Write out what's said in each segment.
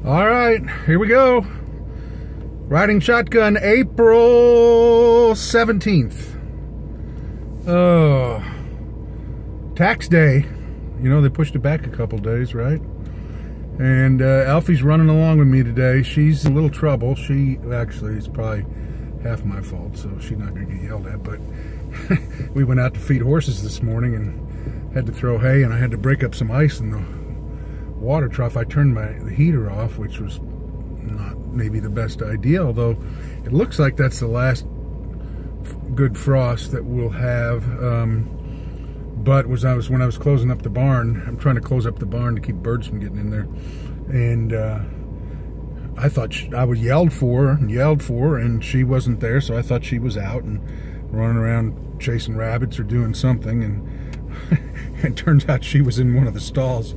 All right, here we go. Riding shotgun, April 17th. Oh, tax day. You know, they pushed it back a couple days, right? And Alfie's running along with me today. She's in a little trouble. She actually is probably half my fault, so she's not going to get yelled at. But we went out to feed horses this morning and had to throw hay, and I had to break up some ice in the water trough. I turned the heater off, which was not maybe the best idea, although it looks like that's the last good frost that we'll have. But when I was closing up the barn, I'm trying to close up the barn to keep birds from getting in there, and I thought I was yelled for, and she wasn't there, so I thought she was out and running around chasing rabbits or doing something, and it turns out she was in one of the stalls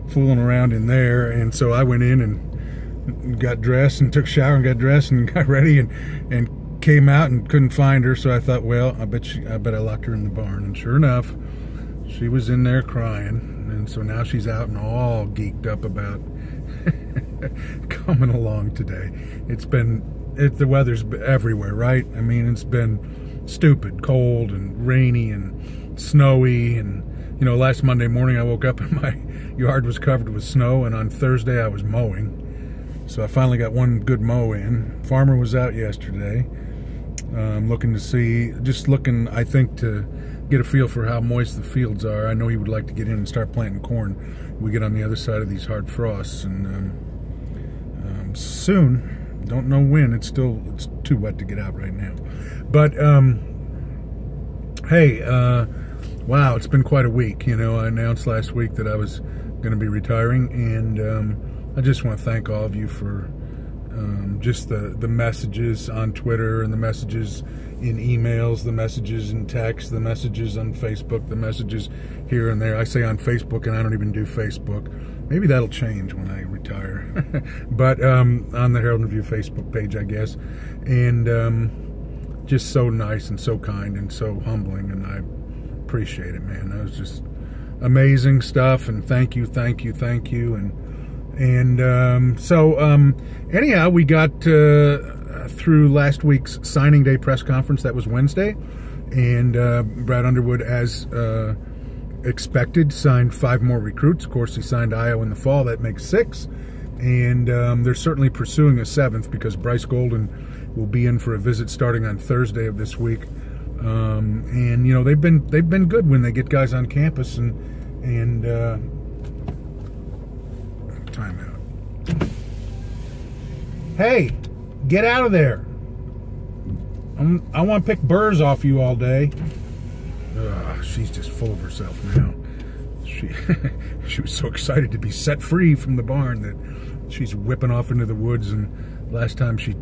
fooling around in there. And so I went in and got dressed and took a shower and got dressed and got ready and came out and couldn't find her. So I thought, well, I bet I locked her in the barn. And sure enough, she was in there crying. And so now she's out and all geeked up about coming along today. The weather's everywhere, right? I mean, it's been stupid cold and rainy and snowy. And you know, last Monday morning I woke up and my yard was covered with snow, and on Thursday I was mowing. So I finally got one good mow in. Farmer was out yesterday. Looking to see, I think, to get a feel for how moist the fields are. I know he would like to get in and start planting corn. We get on the other side of these hard frosts, and soon. Don't know when. It's too wet to get out right now. But hey, wow, it's been quite a week. You know, I announced last week that I was going to be retiring, and I just want to thank all of you for just the messages on Twitter, and the messages in emails, the messages in text, the messages on Facebook, the messages here and there. I say on Facebook, and I don't even do Facebook. Maybe that'll change when I retire. But on the Herald Review Facebook page, I guess. And just so nice and so kind and so humbling, and I appreciate it, man. That was just amazing stuff, and thank you. Anyhow, we got through last week's signing day press conference. That was Wednesday, and Brad Underwood, as expected, signed 5 more recruits. Of course, he signed Io in the fall. That makes 6, and they're certainly pursuing a 7th, because Bryce Golden will be in for a visit starting on Thursday of this week. And you know, they've been good when they get guys on campus, and time out. Hey, get out of there! I want to pick burrs off you all day. She's just full of herself now. She was so excited to be set free from the barn that she's whipping off into the woods. And last time she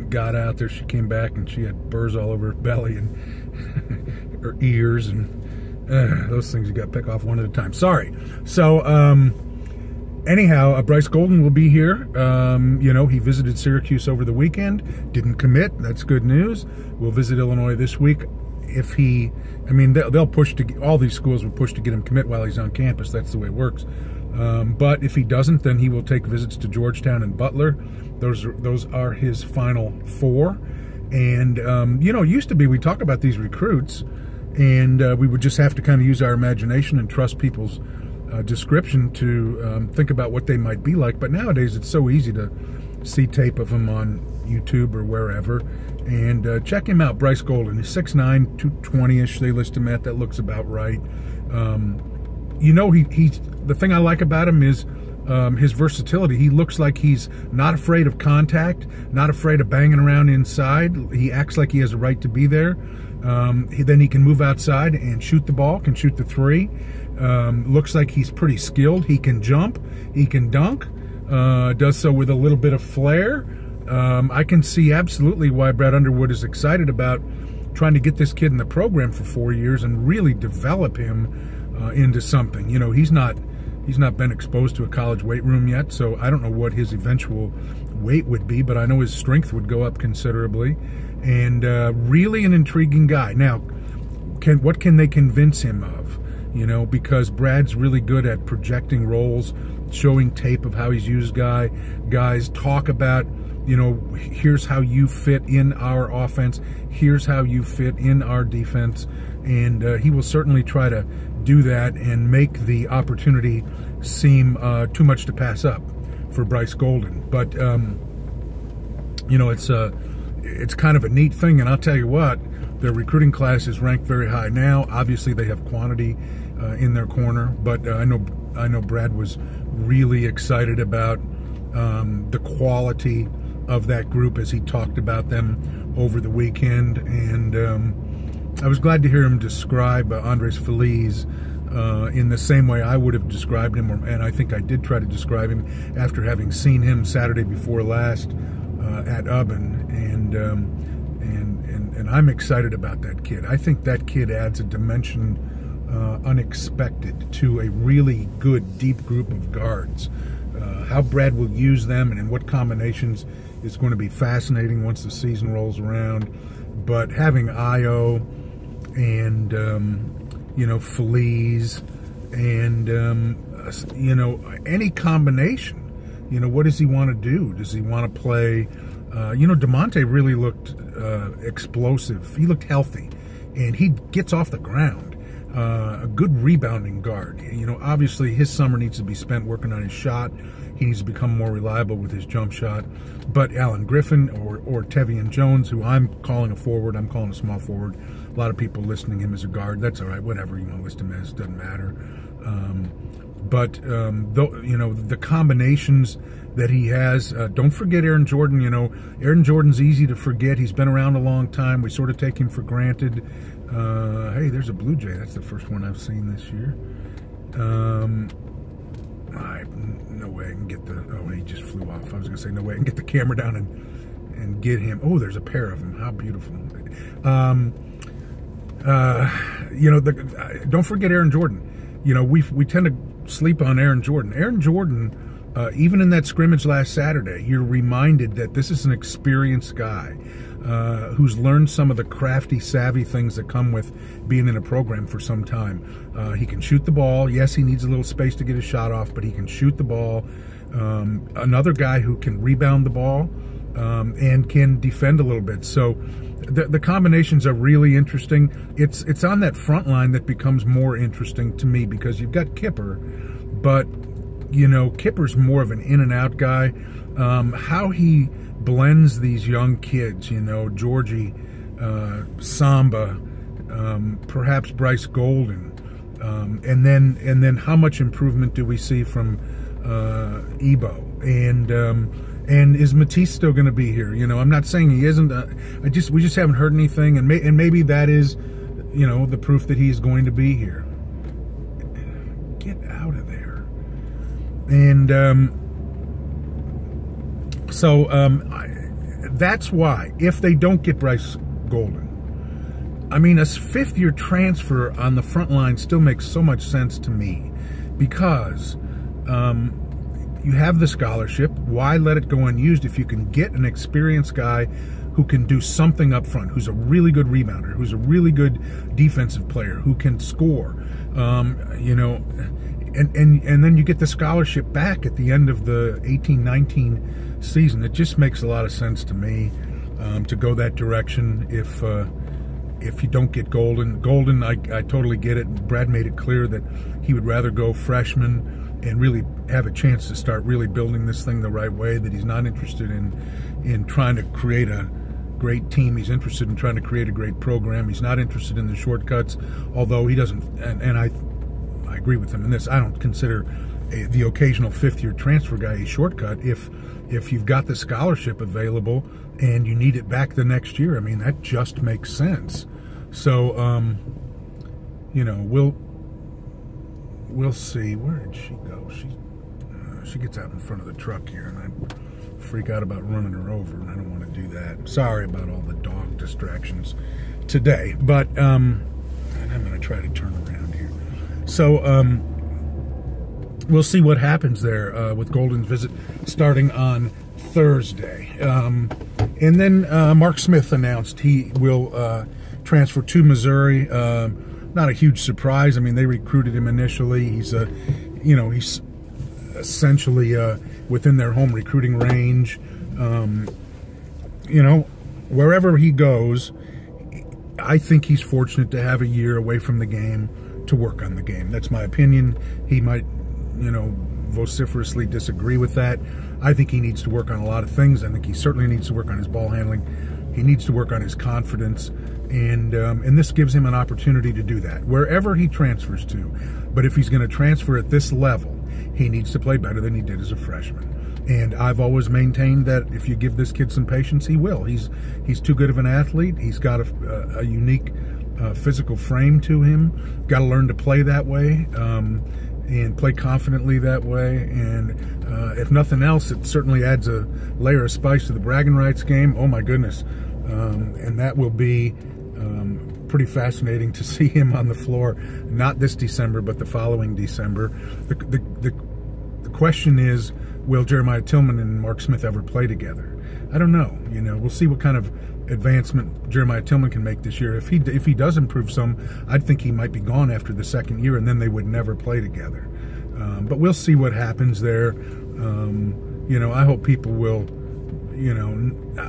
got out there, she came back and she had burrs all over her belly and her ears, and those things you got to pick off one at a time. Sorry. So anyhow, Bryce Golden will be here. You know, he visited Syracuse over the weekend, didn't commit. That's good news. We'll visit Illinois this week. If he, I mean, they'll push to, all these schools will push to get him commit while he's on campus. That's the way it works. But if he doesn't, then he will take visits to Georgetown and Butler. Those are his final 4. And you know, it used to be we talk about these recruits, and we would just have to kind of use our imagination and trust people's description to think about what they might be like. But nowadays it's so easy to see tape of them on YouTube or wherever, and check him out. Bryce Golden. He's 6'9", 220-ish. They list him at. That looks about right. You know, the thing I like about him is his versatility. He looks like he's not afraid of contact, not afraid of banging around inside. He acts like he has a right to be there. Then he can move outside and shoot the ball, can shoot the 3. Looks like he's pretty skilled. He can jump, he can dunk, does so with a little bit of flair. I can see absolutely why Brad Underwood is excited about trying to get this kid in the program for 4 years and really develop him into something. You know, he's not been exposed to a college weight room yet, so I don't know what his eventual weight would be, but I know his strength would go up considerably. And really an intriguing guy. Now, what can they convince him of? you know, because Brad's really good at projecting roles, showing tape of how he's used guys, talk about, you know, here's how you fit in our offense, here's how you fit in our defense, and he will certainly try to do that and make the opportunity seem too much to pass up for Bryce Golden. But you know, it's kind of a neat thing, and I'll tell you what, their recruiting class is ranked very high now. Obviously, they have quantity in their corner, but I know Brad was really excited about the quality of that group as he talked about them over the weekend, and I was glad to hear him describe Andres Feliz in the same way I would have described him, and I think I did try to describe him after having seen him Saturday before last at Ubben, and I'm excited about that kid. I think that kid adds a dimension unexpected to a really good deep group of guards. How Brad will use them and in what combinations is going to be fascinating once the season rolls around. But having Io and you know, Feliz and you know, any combination, you know, what does he want to do? Does he want to play? You know, DeMonte really looked explosive. He looked healthy, and he gets off the ground. A good rebounding guard. You know, obviously his summer needs to be spent working on his shot. He needs to become more reliable with his jump shot. But Alan Griffin or Tevian Jones, who I'm calling a forward, I'm calling a small forward. A lot of people listing him as a guard. That's all right. Whatever you want to list him as, doesn't matter. Though, you know, the combinations that he has. Don't forget Aaron Jordan. You know, Aaron Jordan's easy to forget. He's been around a long time. We sort of take him for granted. Hey, there's a Blue Jay. That's the first one I've seen this year. No way I can get the... Oh, he just flew off. I was going to say, no way I can get the camera down and get him. Oh, there's a pair of them. How beautiful. You know, don't forget Aaron Jordan. You know, we tend to sleep on Aaron Jordan. Aaron Jordan, even in that scrimmage last Saturday, you're reminded that this is an experienced guy who's learned some of the crafty, savvy things that come with being in a program for some time. He can shoot the ball. Yes, he needs a little space to get his shot off, but he can shoot the ball. Another guy who can rebound the ball and can defend a little bit. So the combinations are really interesting. It's on that front line that becomes more interesting to me, because you've got Kipper, but you know, Kipper's more of an in and out guy. How he blends these young kids, you know, Georgie, Samba, perhaps Bryce Golden, and then how much improvement do we see from Ebo, and is Matisse still going to be here? You know, I'm not saying he isn't. We just haven't heard anything, and maybe that is, you know, the proof that he's going to be here. Get out of there. And so that's why, if they don't get Bryce Golden, I mean, a fifth-year transfer on the front line still makes so much sense to me, because you have the scholarship. Why let it go unused if you can get an experienced guy who can do something up front, who's a really good rebounder, who's a really good defensive player, who can score, you know, and then you get the scholarship back at the end of the 18-19 season. It just makes a lot of sense to me to go that direction. If you don't get Golden, I totally get it. Brad made it clear that he would rather go freshman and really have a chance to start really building this thing the right way, that he's not interested in trying to create a great team. He's interested in trying to create a great program. He's not interested in the shortcuts, although he doesn't, and I agree with him in this. I don't consider the occasional fifth-year transfer guy a shortcut if you've got the scholarship available and you need it back the next year. I mean, that just makes sense. So, you know, we'll see. Where did she go? She gets out in front of the truck here, and I freak out about running her over, and I don't want to do that. Sorry about all the dog distractions today, but and I'm going to try to turn around here. So we'll see what happens there with Golden's visit starting on Thursday. And then Mark Smith announced he will transfer to Missouri. not a huge surprise. I mean, they recruited him initially. He's he's essentially within their home recruiting range. Wherever he goes, I think he's fortunate to have a year away from the game to work on the game. That's my opinion. He might, vociferously disagree with that. I think he needs to work on a lot of things. I think he certainly needs to work on his ball handling. He needs to work on his confidence, and this gives him an opportunity to do that wherever he transfers to. But if he's going to transfer at this level, he needs to play better than he did as a freshman. And I've always maintained that if you give this kid some patience, he will. He's too good of an athlete. He's got a unique physical frame to him. Got to learn to play that way and play confidently that way. And if nothing else, it certainly adds a layer of spice to the bragging rights game. Oh my goodness! And that will be pretty fascinating to see him on the floor. Not this December, but the following December. The question is, will Jeremiah Tillman and Mark Smith ever play together? I don't know. We'll see what kind of advancement Jeremiah Tillman can make this year. If he does improve some, I'd think he might be gone after the second year, and then they would never play together. But we'll see what happens there. I hope people will.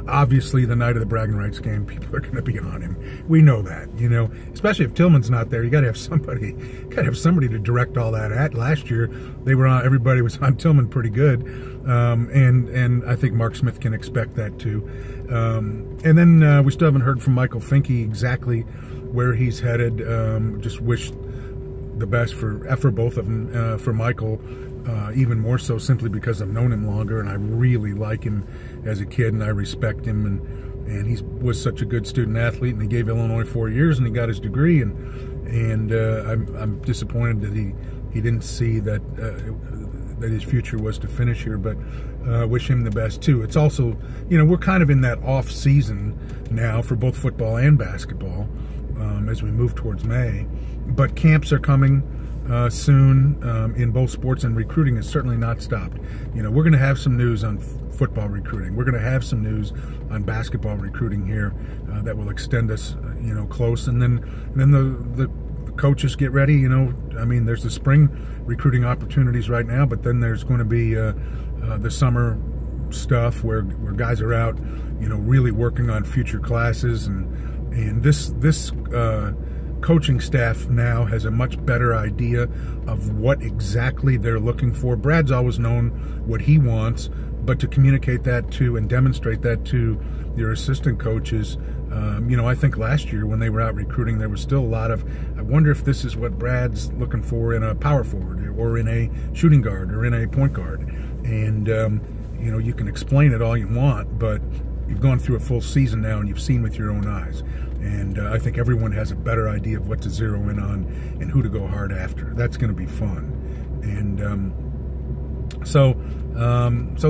Obviously the night of the bragging rights game, people are going to be on him. We know that, especially if Tillman's not there. You got to have somebody to direct all that at. Last year, everybody was on Tillman pretty good, and I think Mark Smith can expect that too. And then we still haven't heard from Michael Finke exactly where he's headed. Just wish the best for both of them. For Michael, even more so simply because I've known him longer and I really like him as a kid and I respect him, and he was such a good student athlete, and he gave Illinois 4 years and he got his degree, and I'm disappointed that he didn't see that his future was to finish here, but wish him the best too. It's also, we're kind of in that off season now for both football and basketball as we move towards May, but camps are coming soon in both sports, and recruiting has certainly not stopped. We're going to have some news on football recruiting. We're going to have some news on basketball recruiting here that will extend us, close. And then the coaches get ready. There's the spring recruiting opportunities right now, but then there's going to be the summer stuff where guys are out, really working on future classes, and this coaching staff now has a much better idea of what exactly they're looking for. Brad's always known what he wants, but to communicate that to and demonstrate that to your assistant coaches, I think last year when they were out recruiting, there was still a lot of, I wonder if this is what Brad's looking for in a power forward or in a shooting guard or in a point guard. And, you can explain it all you want, but you've gone through a full season now and you've seen with your own eyes. And I think everyone has a better idea of what to zero in on and who to go hard after. That's going to be fun. And so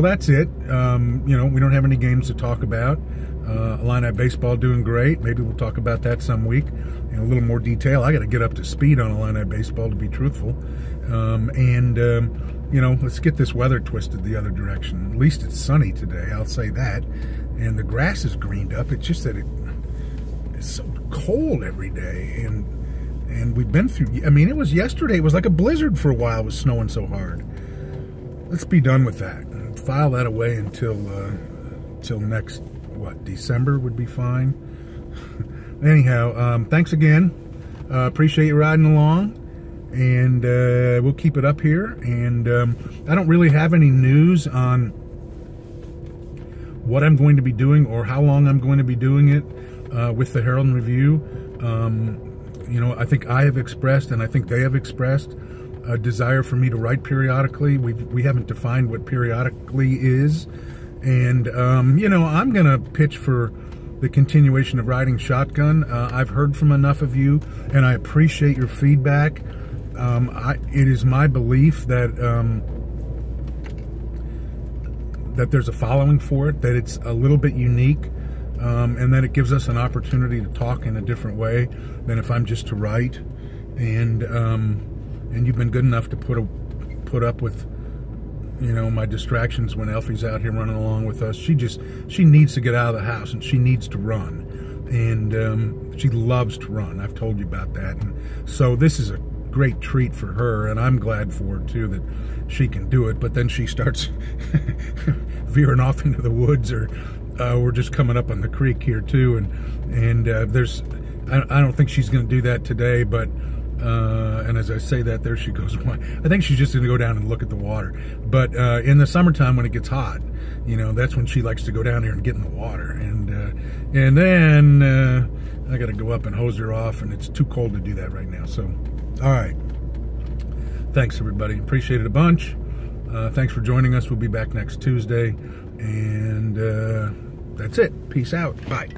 that's it. We don't have any games to talk about. Illini baseball doing great. Maybe we'll talk about that some week in a little more detail. I got to get up to speed on Illini baseball, to be truthful. Let's get this weather twisted the other direction. At least it's sunny today, I'll say that. And the grass is greened up. It's just that it's so cold every day. And we've been through, it was yesterday. It was like a blizzard for a while. It was snowing so hard. Let's be done with that. File that away until next, December would be fine. Anyhow, thanks again. Appreciate you riding along. And we'll keep it up here. And I don't really have any news on what I'm going to be doing or how long I'm going to be doing it with the Herald and Review. I think I have expressed, and I think they have expressed, a desire for me to write periodically. We haven't defined what periodically is. And, I'm going to pitch for the continuation of riding shotgun. I've heard from enough of you, and I appreciate your feedback. It is my belief that that there's a following for it, that it's a little bit unique, and that it gives us an opportunity to talk in a different way than if I'm just to write. And you've been good enough to put up with, my distractions when Elfie's out here running along with us. She needs to get out of the house and she needs to run. and she loves to run. I've told you about that, and so this is a great treat for her, and I'm glad for her too that she can do it. But then she starts veering off into the woods, or we're just coming up on the creek here too, and there's I don't think she's going to do that today, but and as I say that, there she goes. I think she's just going to go down and look at the water. But in the summertime when it gets hot, you know, that's when she likes to go down there and get in the water. And then I got to go up and hose her off, and it's too cold to do that right now. So, all right. Thanks, everybody. Appreciate it a bunch. Thanks for joining us. We'll be back next Tuesday. And that's it. Peace out. Bye.